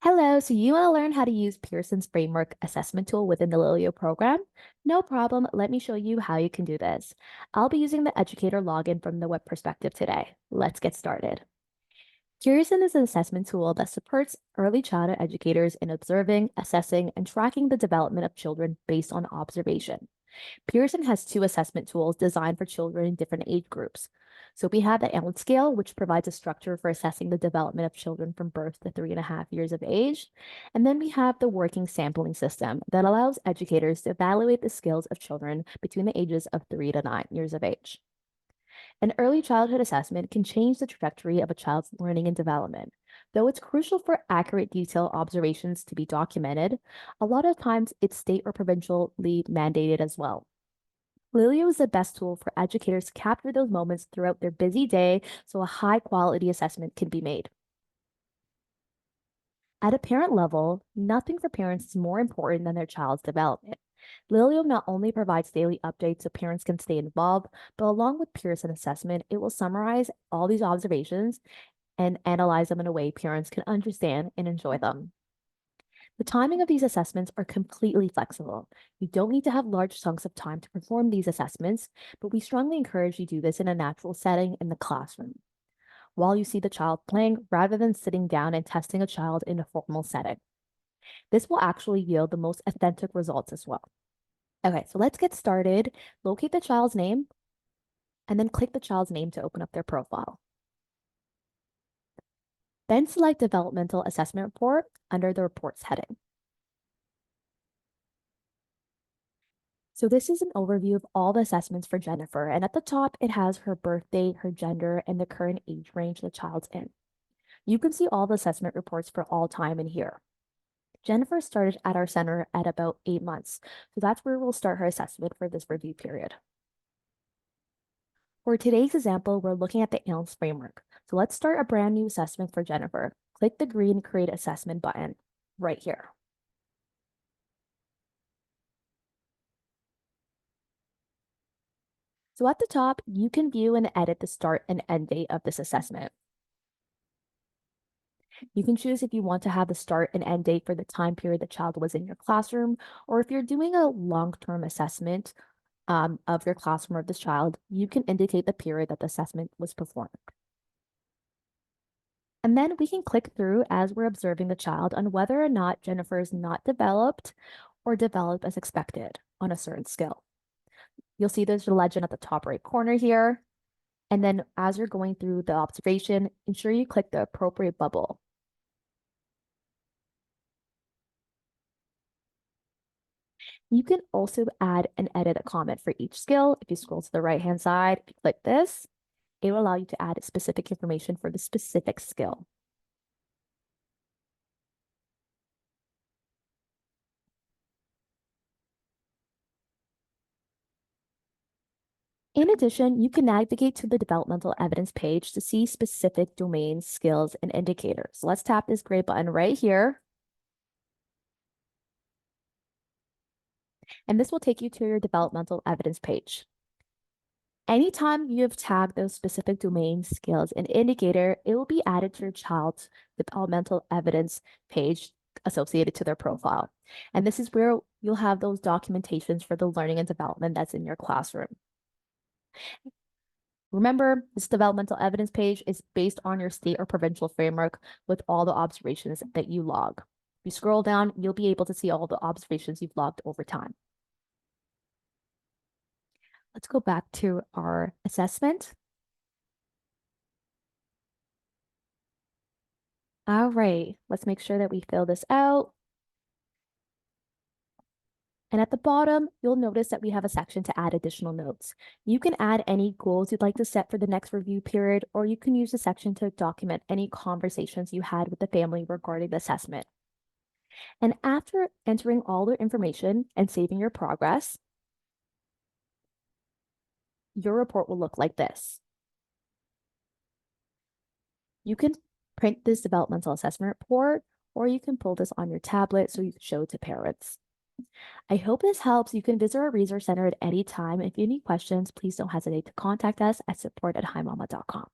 Hello, so you want to learn how to use Pearson's framework assessment tool within the Lillio program? No problem. Let me show you how you can do this. I'll be using the educator login from the web perspective today. Let's get started. Pearson is an assessment tool that supports early childhood educators in observing, assessing, and tracking the development of children based on observation. Pearson has two assessment tools designed for children in different age groups. So we have the ALT scale, which provides a structure for assessing the development of children from birth to 3.5 years of age. And then we have the working sampling system that allows educators to evaluate the skills of children between the ages of 3 to 9 years of age. An early childhood assessment can change the trajectory of a child's learning and development. Though it's crucial for accurate detailed observations to be documented, a lot of times it's state or provincially mandated as well. Lillio is the best tool for educators to capture those moments throughout their busy day so a high quality assessment can be made. At a parent level, nothing for parents is more important than their child's development. Lillio not only provides daily updates so parents can stay involved, but along with Pearson assessment, it will summarize all these observations and analyze them in a way parents can understand and enjoy them. The timing of these assessments are completely flexible. You don't need to have large chunks of time to perform these assessments, but we strongly encourage you to do this in a natural setting in the classroom, while you see the child playing rather than sitting down and testing a child in a formal setting. This will actually yield the most authentic results as well. Okay, so let's get started. Locate the child's name and then click the child's name to open up their profile. Then select Developmental Assessment Report under the Reports heading. So this is an overview of all the assessments for Jennifer, and at the top, it has her birthday, her gender, and the current age range the child's in. You can see all the assessment reports for all time in here. Jennifer started at our center at about 8 months, so that's where we'll start her assessment for this review period. For today's example, we're looking at the ALS framework. So let's start a brand new assessment for Jennifer. Click the green Create Assessment button right here. So at the top, you can view and edit the start and end date of this assessment. You can choose if you want to have the start and end date for the time period the child was in your classroom, or if you're doing a long-term assessment of your classroom or this child, you can indicate the period that the assessment was performed. And then we can click through as we're observing the child on whether or not Jennifer is not developed or developed as expected on a certain skill. You'll see there's a legend at the top right corner here. And then as you're going through the observation, ensure you click the appropriate bubble. You can also add and edit a comment for each skill. If you scroll to the right-hand side, if you click this, it will allow you to add specific information for the specific skill. In addition, you can navigate to the developmental evidence page to see specific domains, skills, and indicators. Let's tap this gray button right here. And this will take you to your developmental evidence page. Anytime you have tagged those specific domains, skills, and indicator, it will be added to your child's developmental evidence page associated to their profile. And this is where you'll have those documentations for the learning and development that's in your classroom. Remember, this developmental evidence page is based on your state or provincial framework with all the observations that you log. If you scroll down, you'll be able to see all the observations you've logged over time. Let's go back to our assessment. All right, let's make sure that we fill this out. And at the bottom, you'll notice that we have a section to add additional notes. You can add any goals you'd like to set for the next review period, or you can use the section to document any conversations you had with the family regarding the assessment. And after entering all the information and saving your progress, your report will look like this. You can print this developmental assessment report, or you can pull this on your tablet so you can show it to parents. I hope this helps. You can visit our resource center at any time. If you have any questions, please don't hesitate to contact us at support@himama.com.